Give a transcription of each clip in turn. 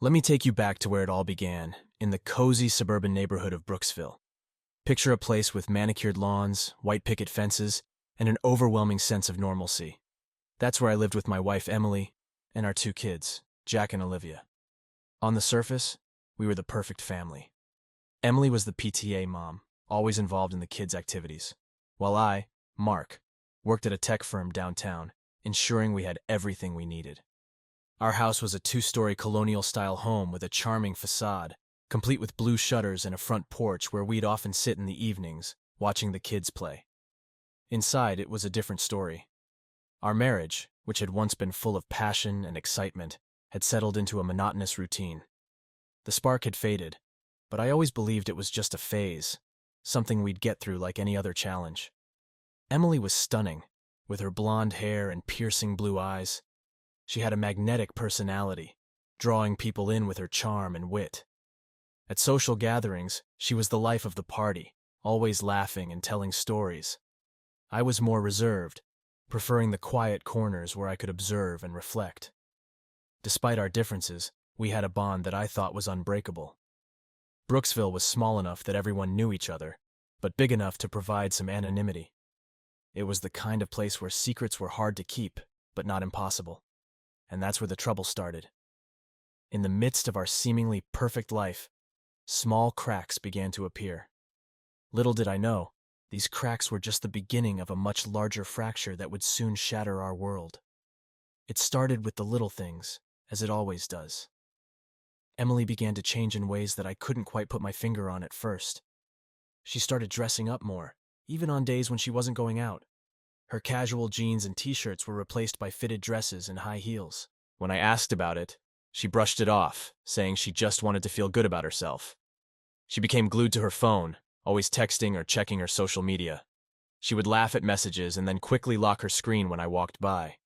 Let me take you back to where it all began, in the cozy suburban neighborhood of Brooksville. Picture a place with manicured lawns, white picket fences, and an overwhelming sense of normalcy. That's where I lived with my wife Emily and our two kids, Jack and Olivia. On the surface, we were the perfect family. Emily was the PTA mom, always involved in the kids' activities, while I, Mark, worked at a tech firm downtown, ensuring we had everything we needed. Our house was a two-story colonial-style home with a charming facade, complete with blue shutters and a front porch where we'd often sit in the evenings, watching the kids play. Inside, it was a different story. Our marriage, which had once been full of passion and excitement, had settled into a monotonous routine. The spark had faded, but I always believed it was just a phase, something we'd get through like any other challenge. Emily was stunning, with her blonde hair and piercing blue eyes. She had a magnetic personality, drawing people in with her charm and wit. At social gatherings, she was the life of the party, always laughing and telling stories. I was more reserved, preferring the quiet corners where I could observe and reflect. Despite our differences, we had a bond that I thought was unbreakable. Brooksville was small enough that everyone knew each other, but big enough to provide some anonymity. It was the kind of place where secrets were hard to keep, but not impossible. And that's where the trouble started. In the midst of our seemingly perfect life, small cracks began to appear. Little did I know, these cracks were just the beginning of a much larger fracture that would soon shatter our world. It started with the little things, as it always does. Emily began to change in ways that I couldn't quite put my finger on at first. She started dressing up more, even on days when she wasn't going out. Her casual jeans and t-shirts were replaced by fitted dresses and high heels. When I asked about it, she brushed it off, saying she just wanted to feel good about herself. She became glued to her phone, always texting or checking her social media. She would laugh at messages and then quickly lock her screen when I walked by.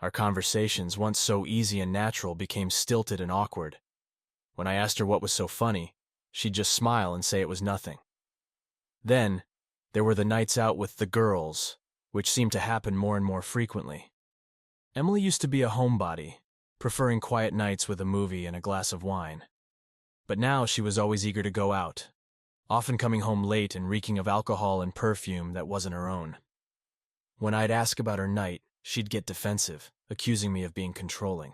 Our conversations, once so easy and natural, became stilted and awkward. When I asked her what was so funny, she'd just smile and say it was nothing. Then, there were the nights out with the girls, which seemed to happen more and more frequently. Emily used to be a homebody, preferring quiet nights with a movie and a glass of wine. But now she was always eager to go out, often coming home late and reeking of alcohol and perfume that wasn't her own. When I'd ask about her night, she'd get defensive, accusing me of being controlling.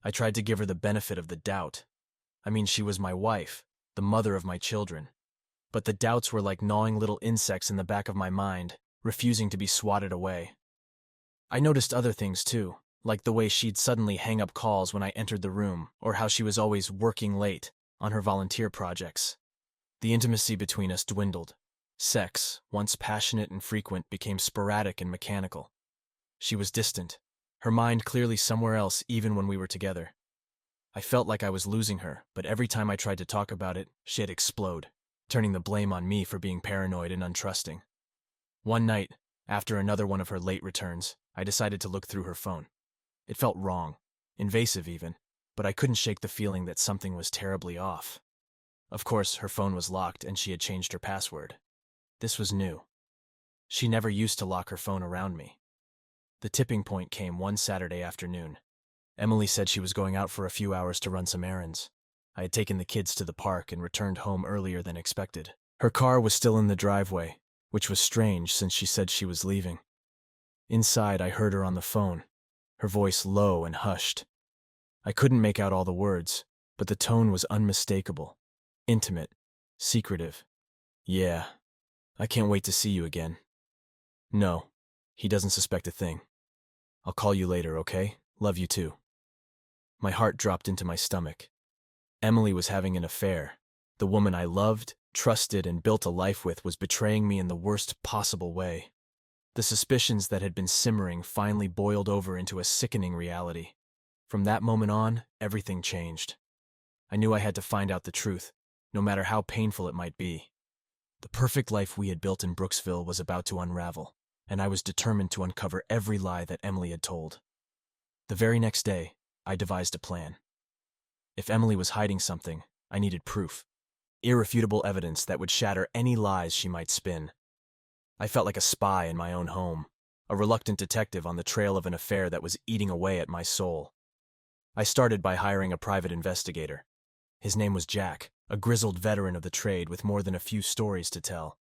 I tried to give her the benefit of the doubt. I mean, she was my wife, the mother of my children. But the doubts were like gnawing little insects in the back of my mind, refusing to be swatted away. I noticed other things too, like the way she'd suddenly hang up calls when I entered the room, or how she was always working late on her volunteer projects. The intimacy between us dwindled. Sex, once passionate and frequent, became sporadic and mechanical. She was distant, her mind clearly somewhere else even when we were together. I felt like I was losing her, but every time I tried to talk about it, she'd explode, turning the blame on me for being paranoid and untrusting. One night, after another one of her late returns, I decided to look through her phone. It felt wrong, invasive even, but I couldn't shake the feeling that something was terribly off. Of course, her phone was locked and she had changed her password. This was new. She never used to lock her phone around me. The tipping point came one Saturday afternoon. Emily said she was going out for a few hours to run some errands. I had taken the kids to the park and returned home earlier than expected. Her car was still in the driveway, which was strange since she said she was leaving. Inside, I heard her on the phone, her voice low and hushed. I couldn't make out all the words, but the tone was unmistakable, intimate, secretive. "Yeah, I can't wait to see you again." "No, he doesn't suspect a thing. I'll call you later, okay? Love you too." My heart dropped into my stomach. Emily was having an affair. The woman I loved, trusted, and built a life with was betraying me in the worst possible way. The suspicions that had been simmering finally boiled over into a sickening reality. From that moment on, everything changed. I knew I had to find out the truth, no matter how painful it might be. The perfect life we had built in Brooksville was about to unravel, and I was determined to uncover every lie that Emily had told. The very next day, I devised a plan. If Emily was hiding something, I needed proof. Irrefutable evidence that would shatter any lies she might spin. I felt like a spy in my own home, a reluctant detective on the trail of an affair that was eating away at my soul. I started by hiring a private investigator. His name was Jack, a grizzled veteran of the trade with more than a few stories to tell.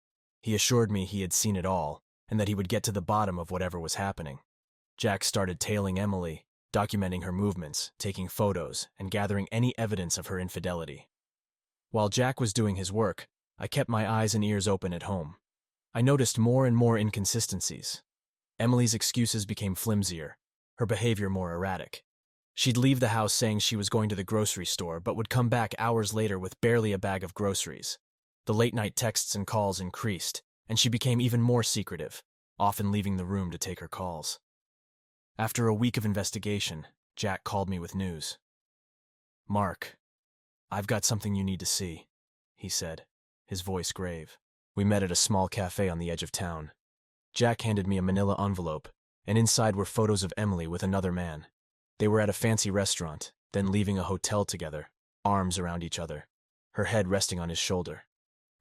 He assured me he had seen it all, and that he would get to the bottom of whatever was happening. Jack started tailing Emily, documenting her movements, taking photos, and gathering any evidence of her infidelity. While Jack was doing his work, I kept my eyes and ears open at home. I noticed more and more inconsistencies. Emily's excuses became flimsier, her behavior more erratic. She'd leave the house saying she was going to the grocery store, but would come back hours later with barely a bag of groceries. The late-night texts and calls increased, and she became even more secretive, often leaving the room to take her calls. After a week of investigation, Jack called me with news. "Mark, I've got something you need to see," he said, his voice grave. We met at a small cafe on the edge of town. Jack handed me a manila envelope, and inside were photos of Emily with another man. They were at a fancy restaurant, then leaving a hotel together, arms around each other, her head resting on his shoulder.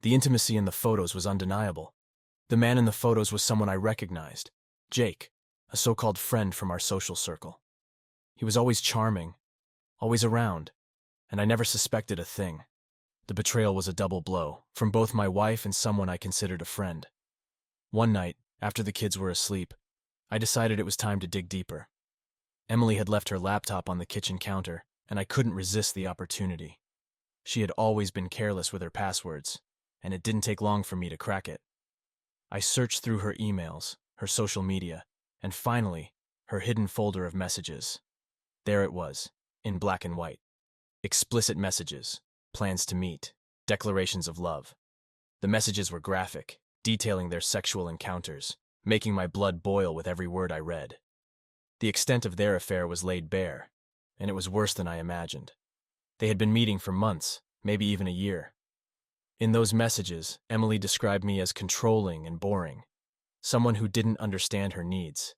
The intimacy in the photos was undeniable. The man in the photos was someone I recognized, Jake, a so-called friend from our social circle. He was always charming, always around, and I never suspected a thing. The betrayal was a double blow, from both my wife and someone I considered a friend. One night, after the kids were asleep, I decided it was time to dig deeper. Emily had left her laptop on the kitchen counter, and I couldn't resist the opportunity. She had always been careless with her passwords, and it didn't take long for me to crack it. I searched through her emails, her social media, and finally, her hidden folder of messages. There it was, in black and white. Explicit messages, plans to meet, declarations of love. The messages were graphic, detailing their sexual encounters, making my blood boil with every word I read. The extent of their affair was laid bare, and it was worse than I imagined. They had been meeting for months, maybe even a year. In those messages, Emily described me as controlling and boring, someone who didn't understand her needs.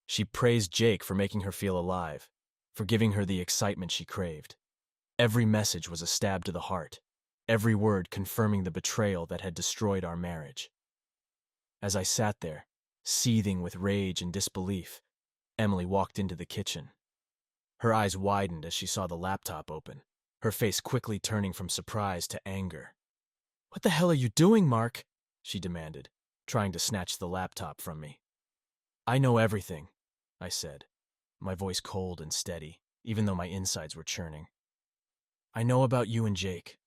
She praised Jake for making her feel alive, for giving her the excitement she craved. Every message was a stab to the heart, every word confirming the betrayal that had destroyed our marriage. As I sat there, seething with rage and disbelief, Emily walked into the kitchen. Her eyes widened as she saw the laptop open, her face quickly turning from surprise to anger. "What the hell are you doing, Mark?" she demanded, trying to snatch the laptop from me. "I know everything," I said, my voice cold and steady, even though my insides were churning. "I know about you and Jake.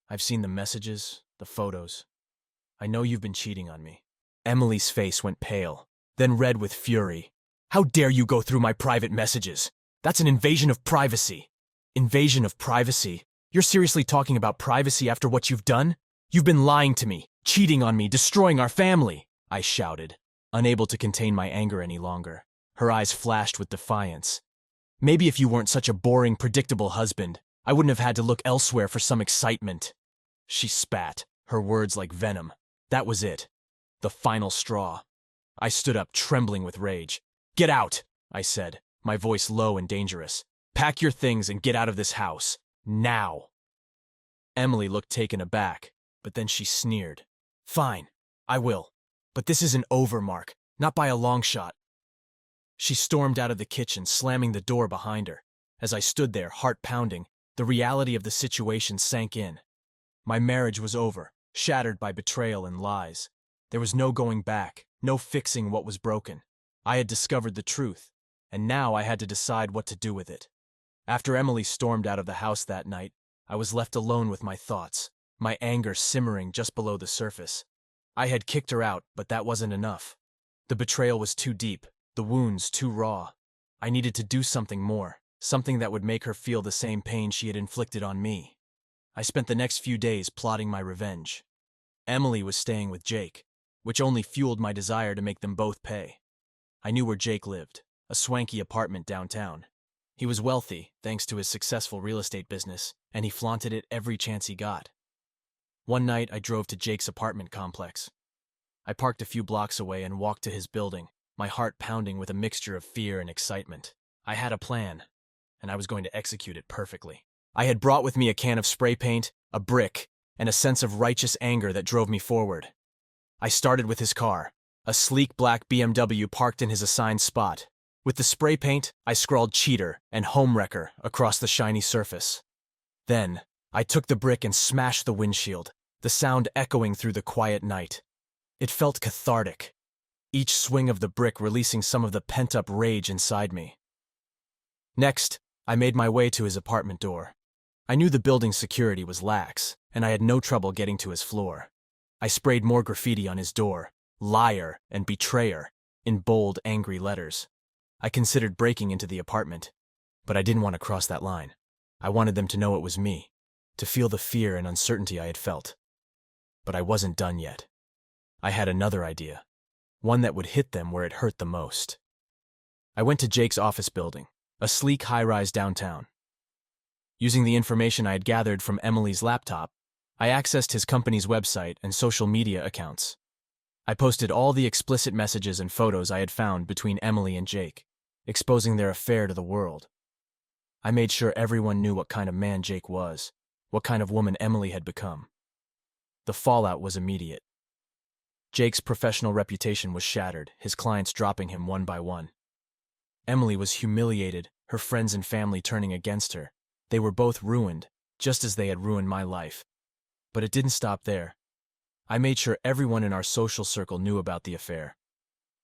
I've seen the messages, the photos. I know you've been cheating on me." Emily's face went pale, then red with fury. "How dare you go through my private messages? That's an invasion of privacy." "Invasion of privacy? You're seriously talking about privacy after what you've done? You've been lying to me, cheating on me, destroying our family," I shouted, unable to contain my anger any longer. Her eyes flashed with defiance. "Maybe if you weren't such a boring, predictable husband, I wouldn't have had to look elsewhere for some excitement." She spat, her words like venom. That was it. The final straw. I stood up, trembling with rage. "Get out," I said, my voice low and dangerous. "Pack your things and get out of this house. Now." Emily looked taken aback, but then she sneered. "Fine, I will. But this isn't over, Mark. Not by a long shot." She stormed out of the kitchen, slamming the door behind her. As I stood there, heart pounding, the reality of the situation sank in. My marriage was over, shattered by betrayal and lies. There was no going back, no fixing what was broken. I had discovered the truth, and now I had to decide what to do with it. After Emily stormed out of the house that night, I was left alone with my thoughts, my anger simmering just below the surface. I had kicked her out, but that wasn't enough. The betrayal was too deep, the wounds too raw. I needed to do something more, something that would make her feel the same pain she had inflicted on me. I spent the next few days plotting my revenge. Emily was staying with Jake, which only fueled my desire to make them both pay. I knew where Jake lived, a swanky apartment downtown. He was wealthy, thanks to his successful real estate business, and he flaunted it every chance he got. One night, I drove to Jake's apartment complex. I parked a few blocks away and walked to his building, my heart pounding with a mixture of fear and excitement. I had a plan, and I was going to execute it perfectly. I had brought with me a can of spray paint, a brick, and a sense of righteous anger that drove me forward. I started with his car, a sleek black BMW parked in his assigned spot. With the spray paint, I scrawled cheater and homewrecker across the shiny surface. Then, I took the brick and smashed the windshield, the sound echoing through the quiet night. It felt cathartic, each swing of the brick releasing some of the pent-up rage inside me. Next, I made my way to his apartment door. I knew the building's security was lax, and I had no trouble getting to his floor. I sprayed more graffiti on his door, liar and betrayer, in bold, angry letters. I considered breaking into the apartment, but I didn't want to cross that line. I wanted them to know it was me, to feel the fear and uncertainty I had felt. But I wasn't done yet. I had another idea, one that would hit them where it hurt the most. I went to Jake's office building, a sleek high-rise downtown. Using the information I had gathered from Emily's laptop, I accessed his company's website and social media accounts. I posted all the explicit messages and photos I had found between Emily and Jake, exposing their affair to the world. I made sure everyone knew what kind of man Jake was, what kind of woman Emily had become. The fallout was immediate. Jake's professional reputation was shattered, his clients dropping him one by one. Emily was humiliated, her friends and family turning against her. They were both ruined, just as they had ruined my life. But it didn't stop there. I made sure everyone in our social circle knew about the affair.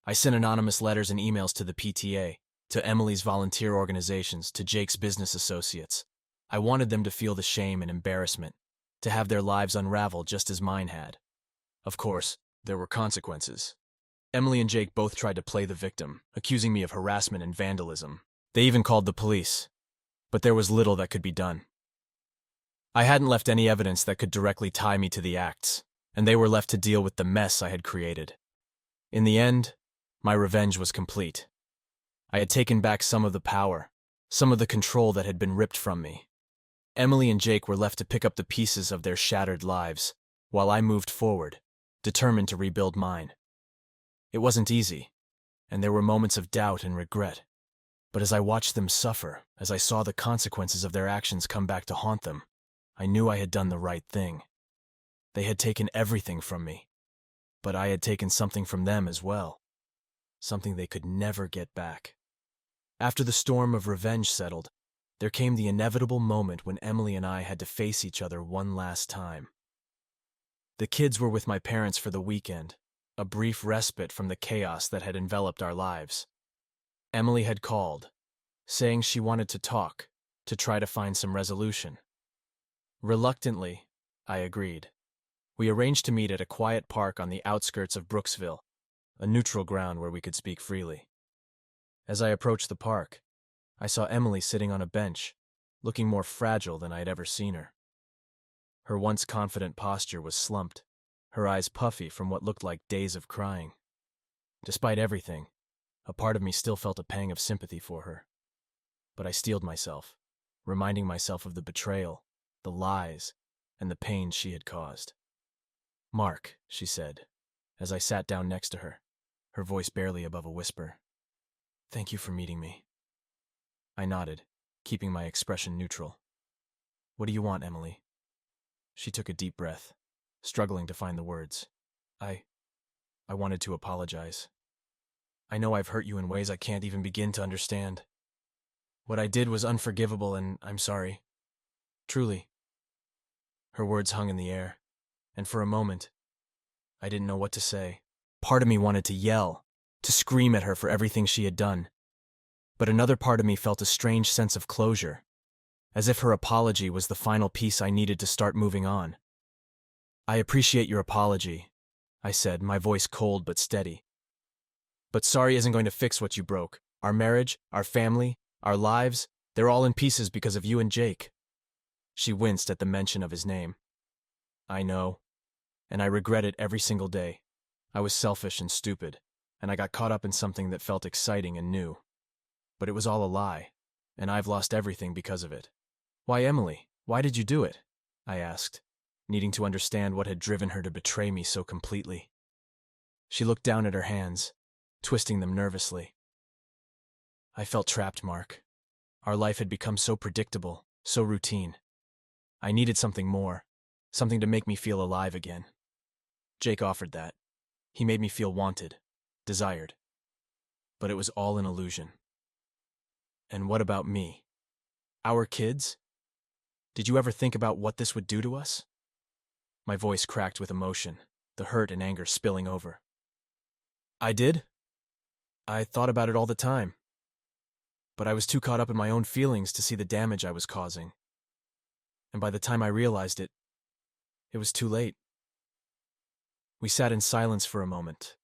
I sent anonymous letters and emails to the PTA, to Emily's volunteer organizations, to Jake's business associates. I wanted them to feel the shame and embarrassment, to have their lives unravel just as mine had. Of course, there were consequences. Emily and Jake both tried to play the victim, accusing me of harassment and vandalism. They even called the police. But there was little that could be done. I hadn't left any evidence that could directly tie me to the acts, and they were left to deal with the mess I had created. In the end, my revenge was complete. I had taken back some of the power, some of the control that had been ripped from me. Emily and Jake were left to pick up the pieces of their shattered lives, while I moved forward, determined to rebuild mine. It wasn't easy, and there were moments of doubt and regret. But as I watched them suffer, as I saw the consequences of their actions come back to haunt them, I knew I had done the right thing. They had taken everything from me, but I had taken something from them as well, something they could never get back. After the storm of revenge settled, there came the inevitable moment when Emily and I had to face each other one last time. The kids were with my parents for the weekend, a brief respite from the chaos that had enveloped our lives. Emily had called, saying she wanted to talk, to try to find some resolution. Reluctantly, I agreed. We arranged to meet at a quiet park on the outskirts of Brooksville, a neutral ground where we could speak freely. As I approached the park, I saw Emily sitting on a bench, looking more fragile than I had ever seen her. Her once confident posture was slumped, her eyes puffy from what looked like days of crying. Despite everything, a part of me still felt a pang of sympathy for her. But I steeled myself, reminding myself of the betrayal, the lies, and the pain she had caused. "Mark," she said, as I sat down next to her, her voice barely above a whisper. "Thank you for meeting me." I nodded, keeping my expression neutral. "What do you want, Emily?" She took a deep breath, struggling to find the words. I wanted to apologize. I know I've hurt you in ways I can't even begin to understand. What I did was unforgivable, and I'm sorry. Truly." Her words hung in the air, and for a moment, I didn't know what to say. Part of me wanted to yell, to scream at her for everything she had done. But another part of me felt a strange sense of closure, as if her apology was the final piece I needed to start moving on. "I appreciate your apology," I said, my voice cold but steady. "But sorry isn't going to fix what you broke. Our marriage, our family, our lives, they're all in pieces because of you and Jake." She winced at the mention of his name. "I know, and I regret it every single day. I was selfish and stupid, and I got caught up in something that felt exciting and new. But it was all a lie, and I've lost everything because of it." "Why, Emily, why did you do it?" I asked, needing to understand what had driven her to betray me so completely. She looked down at her hands, twisting them nervously. "I felt trapped, Mark. Our life had become so predictable, so routine. I needed something more, something to make me feel alive again. Jake offered that. He made me feel wanted, desired. But it was all an illusion. And what about me? Our kids? Did you ever think about what this would do to us? My voice cracked with emotion, the hurt and anger spilling over. I did. I thought about it all the time. But I was too caught up in my own feelings to see the damage I was causing. And by the time I realized it, it was too late. We sat in silence for a moment,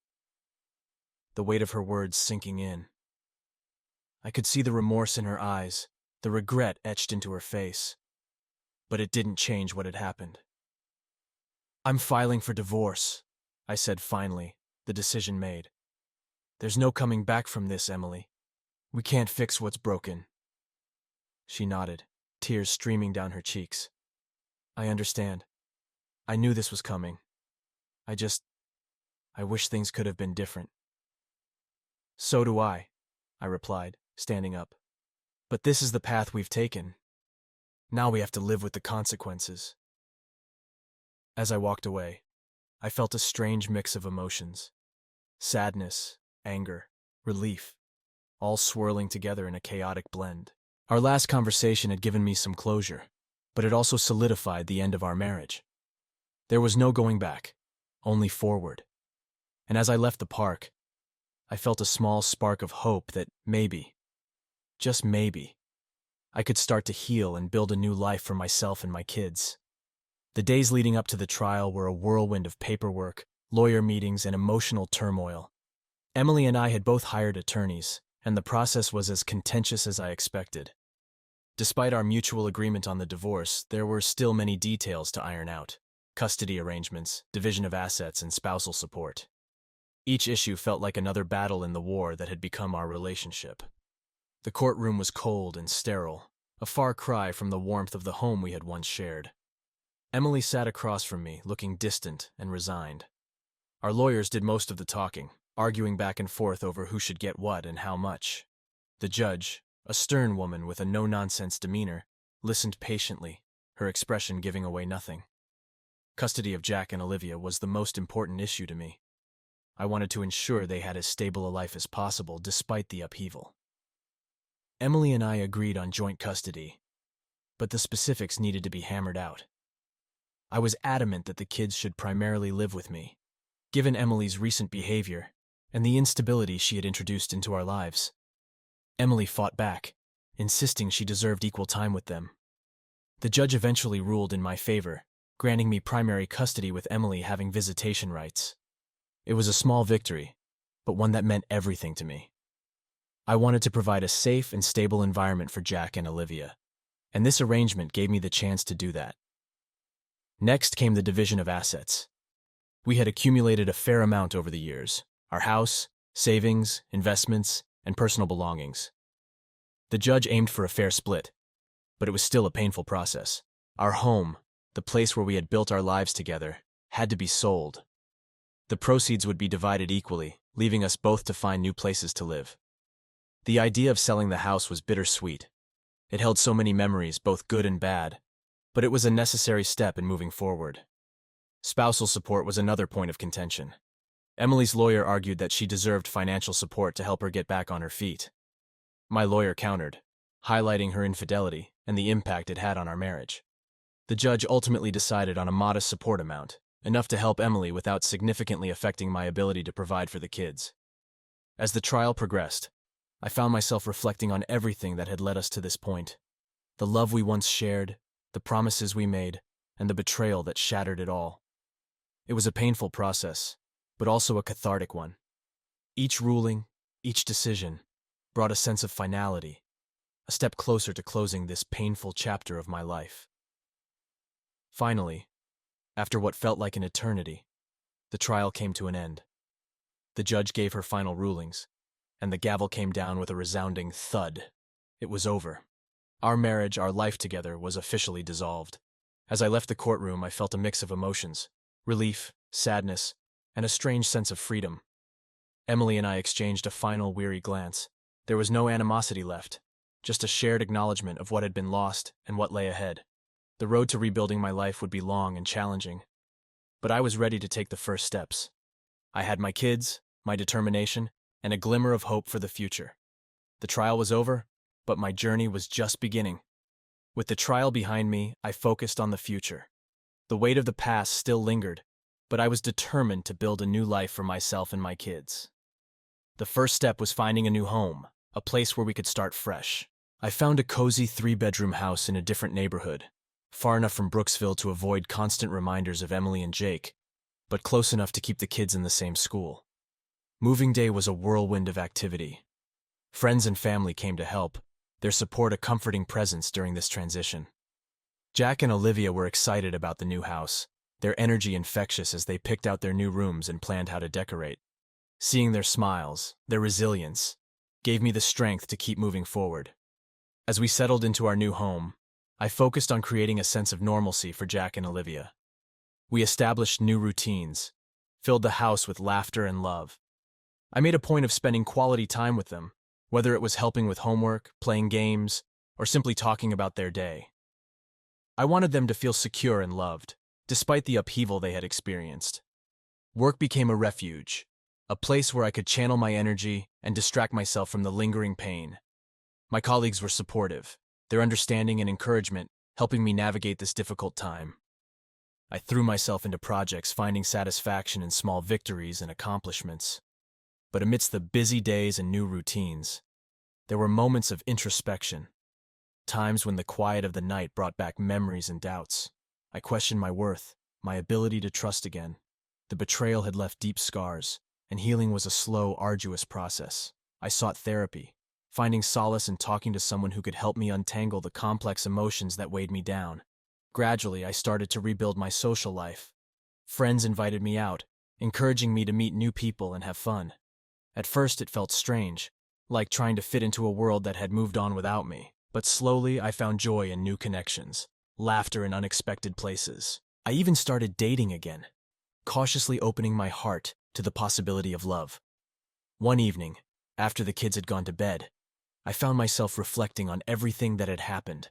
the weight of her words sinking in. I could see the remorse in her eyes, the regret etched into her face. But it didn't change what had happened. I'm filing for divorce, I said finally, the decision made. There's no coming back from this, Emily. We can't fix what's broken. She nodded, tears streaming down her cheeks. I understand. I knew this was coming. I wish things could have been different. So do I replied, standing up. But this is the path we've taken. Now we have to live with the consequences. As I walked away, I felt a strange mix of emotions. Sadness, anger, relief, all swirling together in a chaotic blend. Our last conversation had given me some closure, but it also solidified the end of our marriage. There was no going back, only forward. And as I left the park, I felt a small spark of hope that maybe, just maybe, I could start to heal and build a new life for myself and my kids. The days leading up to the trial were a whirlwind of paperwork, lawyer meetings, and emotional turmoil. Emily and I had both hired attorneys, and the process was as contentious as I expected. Despite our mutual agreement on the divorce, there were still many details to iron out: custody arrangements, division of assets, and spousal support. Each issue felt like another battle in the war that had become our relationship. The courtroom was cold and sterile, a far cry from the warmth of the home we had once shared. Emily sat across from me, looking distant and resigned. Our lawyers did most of the talking, arguing back and forth over who should get what and how much. The judge, a stern woman with a no-nonsense demeanor, listened patiently, her expression giving away nothing. Custody of Jack and Olivia was the most important issue to me. I wanted to ensure they had as stable a life as possible despite the upheaval. Emily and I agreed on joint custody, but the specifics needed to be hammered out. I was adamant that the kids should primarily live with me, given Emily's recent behavior and the instability she had introduced into our lives. Emily fought back, insisting she deserved equal time with them. The judge eventually ruled in my favor, granting me primary custody with Emily having visitation rights. It was a small victory, but one that meant everything to me. I wanted to provide a safe and stable environment for Jack and Olivia, and this arrangement gave me the chance to do that. Next came the division of assets. We had accumulated a fair amount over the years: our house, savings, investments, and personal belongings. The judge aimed for a fair split, but it was still a painful process. Our home, the place where we had built our lives together, had to be sold. The proceeds would be divided equally, leaving us both to find new places to live. The idea of selling the house was bittersweet. It held so many memories, both good and bad, but it was a necessary step in moving forward. Spousal support was another point of contention. Emily's lawyer argued that she deserved financial support to help her get back on her feet. My lawyer countered, highlighting her infidelity and the impact it had on our marriage. The judge ultimately decided on a modest support amount, enough to help Emily without significantly affecting my ability to provide for the kids. As the trial progressed, I found myself reflecting on everything that had led us to this point: the love we once shared, the promises we made, and the betrayal that shattered it all. It was a painful process, but also a cathartic one. Each ruling, each decision, brought a sense of finality, a step closer to closing this painful chapter of my life. Finally, after what felt like an eternity, the trial came to an end. The judge gave her final rulings, and the gavel came down with a resounding thud. It was over. Our marriage, our life together, was officially dissolved. As I left the courtroom, I felt a mix of emotions: relief, sadness, and a strange sense of freedom. Emily and I exchanged a final weary glance. There was no animosity left, just a shared acknowledgement of what had been lost and what lay ahead. The road to rebuilding my life would be long and challenging, but I was ready to take the first steps. I had my kids, my determination, and a glimmer of hope for the future. The trial was over, but my journey was just beginning. With the trial behind me, I focused on the future. The weight of the past still lingered, but I was determined to build a new life for myself and my kids. The first step was finding a new home, a place where we could start fresh. I found a cozy 3-bedroom house in a different neighborhood, far enough from Brooksville to avoid constant reminders of Emily and Jake, but close enough to keep the kids in the same school. Moving day was a whirlwind of activity. Friends and family came to help, their support a comforting presence during this transition. Jack and Olivia were excited about the new house, their energy infectious as they picked out their new rooms and planned how to decorate. Seeing their smiles, their resilience, gave me the strength to keep moving forward. As we settled into our new home, I focused on creating a sense of normalcy for Jack and Olivia. We established new routines, filled the house with laughter and love. I made a point of spending quality time with them, whether it was helping with homework, playing games, or simply talking about their day. I wanted them to feel secure and loved, despite the upheaval they had experienced. Work became a refuge, a place where I could channel my energy and distract myself from the lingering pain. My colleagues were supportive, their understanding and encouragement helping me navigate this difficult time. I threw myself into projects, finding satisfaction in small victories and accomplishments. But amidst the busy days and new routines, there were moments of introspection, times when the quiet of the night brought back memories and doubts. I questioned my worth, my ability to trust again. The betrayal had left deep scars, and healing was a slow, arduous process. I sought therapy, finding solace in talking to someone who could help me untangle the complex emotions that weighed me down. Gradually, I started to rebuild my social life. Friends invited me out, encouraging me to meet new people and have fun. At first, it felt strange, like trying to fit into a world that had moved on without me. But slowly, I found joy in new connections, laughter in unexpected places. I even started dating again, cautiously opening my heart to the possibility of love. One evening, after the kids had gone to bed, I found myself reflecting on everything that had happened.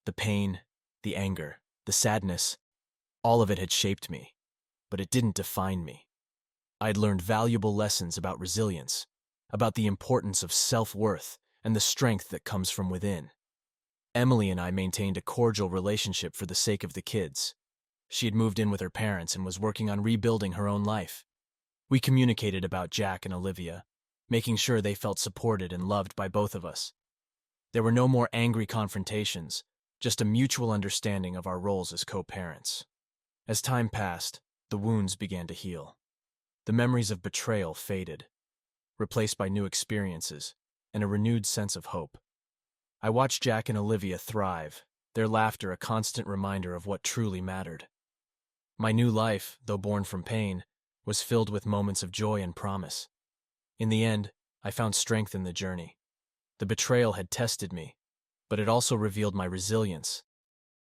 The pain, the anger, the sadness, all of it had shaped me, but it didn't define me. I'd learned valuable lessons about resilience, about the importance of self-worth and the strength that comes from within. Emily and I maintained a cordial relationship for the sake of the kids. She had moved in with her parents and was working on rebuilding her own life. We communicated about Jack and Olivia, making sure they felt supported and loved by both of us. There were no more angry confrontations, just a mutual understanding of our roles as co-parents. As time passed, the wounds began to heal. The memories of betrayal faded, replaced by new experiences and a renewed sense of hope. I watched Jack and Olivia thrive, their laughter a constant reminder of what truly mattered. My new life, though born from pain, was filled with moments of joy and promise. In the end, I found strength in the journey. The betrayal had tested me, but it also revealed my resilience.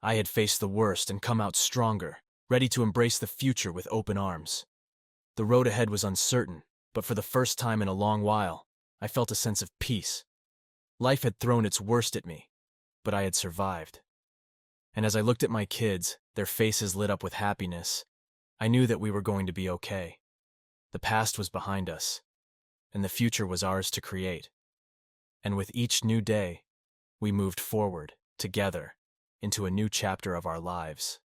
I had faced the worst and come out stronger, ready to embrace the future with open arms. The road ahead was uncertain, but for the first time in a long while, I felt a sense of peace. Life had thrown its worst at me, but I had survived. And as I looked at my kids, their faces lit up with happiness, I knew that we were going to be okay. The past was behind us, and the future was ours to create. And with each new day, we moved forward, together, into a new chapter of our lives.